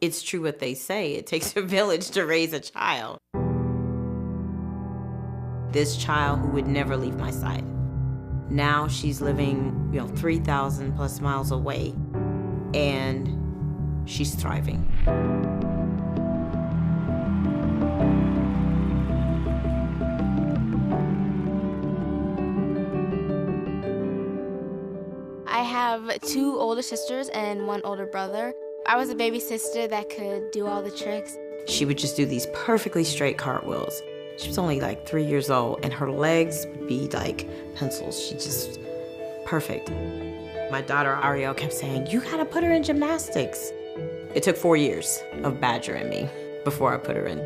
It's true what they say. It takes a village to raise a child. This child who would never leave my side. Now she's living, 3,000 plus miles away, and she's thriving. I have 2 older sisters and 1 older brother. I was a baby sister that could do all the tricks. She would just do these perfectly straight cartwheels. She was only like 3 years old, and her legs would be like pencils. She just, perfect. My daughter Ariel kept saying, "You gotta put her in gymnastics." It took 4 years of badgering me before I put her in.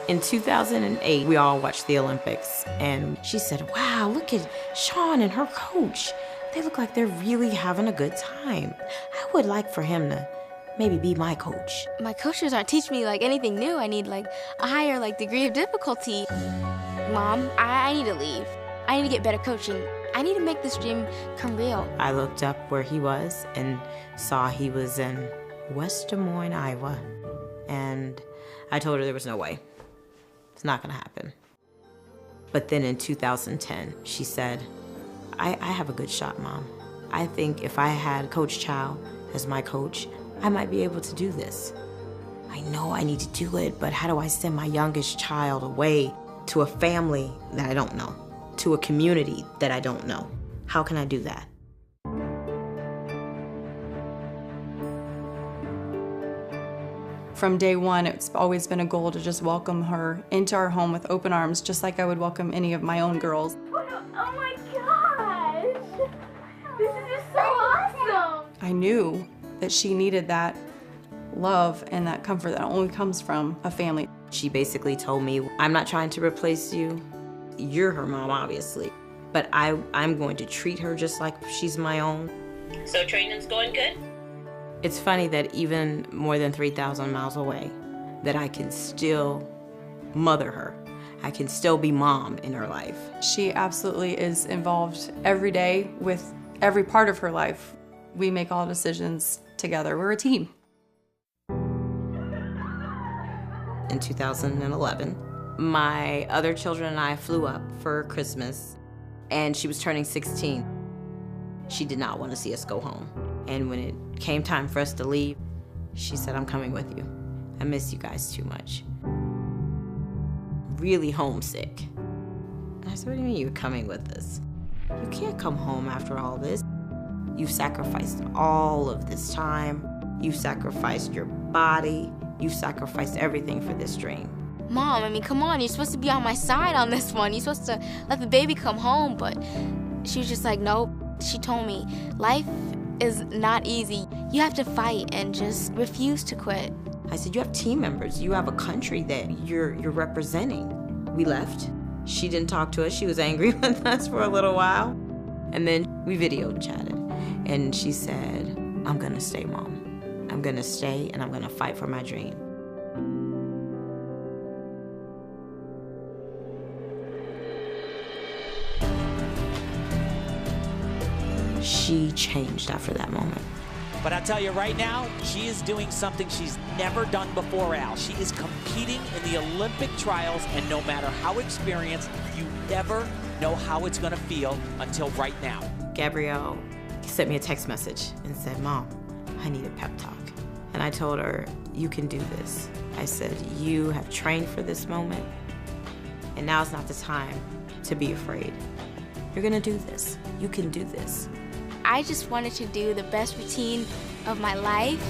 In 2008, we all watched the Olympics, and she said, "Wow, look at Sean and her coach. They look like they're really having a good time. I would like for him to maybe be my coach." My coaches aren't teaching me anything new. I need a higher degree of difficulty. Mom, I need to leave. I need to get better coaching. I need to make this dream come real. I looked up where he was and saw he was in West Des Moines, Iowa. And I told her there was no way. It's not gonna happen. But then in 2010, she said, I have a good shot, Mom. I think if I had Coach Chow as my coach, I might be able to do this. I know I need to do it, but how do I send my youngest child away to a family that I don't know, to a community that I don't know? How can I do that? From day one, it's always been a goal to just welcome her into our home with open arms, just like I would welcome any of my own girls. Oh my gosh! This is just so awesome! I knew that she needed that love and that comfort that only comes from a family. She basically told me, "I'm not trying to replace you. You're her mom, obviously. But I'm going to treat her just like she's my own." So training's going good? It's funny that even more than 3,000 miles away, that I can still mother her. I can still be mom in her life. She absolutely is involved every day with every part of her life. We make all decisions together. We're a team. In 2011, my other children and I flew up for Christmas, and she was turning 16. She did not want to see us go home. And when it came time for us to leave, she said, "I'm coming with you. I miss you guys too much." Really homesick. And I said, "What do you mean you're coming with us? You can't come home after all this. You've sacrificed all of this time. You've sacrificed your body. You've sacrificed everything for this dream." Mom, come on, you're supposed to be on my side on this one. You're supposed to let the baby come home, but she was just like, nope. She told me, life is not easy. You have to fight and just refuse to quit. I said, "You have team members. You have a country that you're representing." We left. She didn't talk to us. She was angry with us for a little while. And then we video chatted. And she said, "I'm gonna stay, Mom. I'm gonna stay and I'm gonna fight for my dream." She changed after that moment. But I'll tell you right now, she is doing something she's never done before, Al. She is competing in the Olympic trials, and no matter how experienced, you never know how it's gonna feel until right now. Gabrielle sent me a text message and said, "Mom, I need a pep talk." And I told her, "You can do this." I said, "You have trained for this moment, and now's not the time to be afraid. You're gonna do this. You can do this." I just wanted to do the best routine of my life.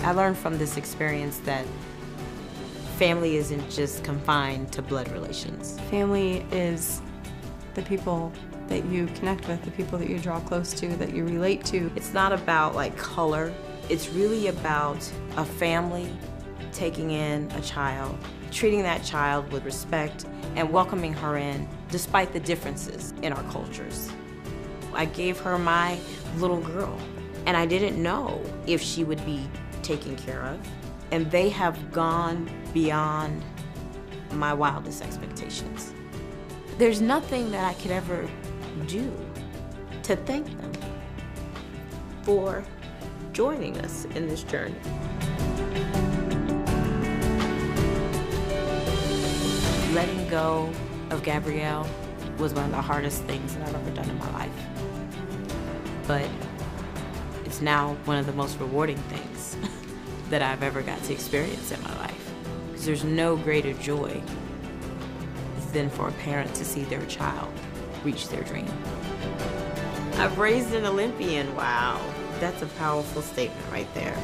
I learned from this experience that family isn't just confined to blood relations. Family is the people that you connect with, the people that you draw close to, that you relate to. It's not about color. It's really about a family taking in a child, treating that child with respect and welcoming her in despite the differences in our cultures. I gave her my little girl, and I didn't know if she would be taken care of. And they have gone beyond my wildest expectations. There's nothing that I could ever do to thank them for joining us in this journey. Letting go of Gabrielle was one of the hardest things that I've ever done in my life. But it's now one of the most rewarding things that I've ever got to experience in my life. Because there's no greater joy than for a parent to see their child reach their dream. I've raised an Olympian, wow. That's a powerful statement right there.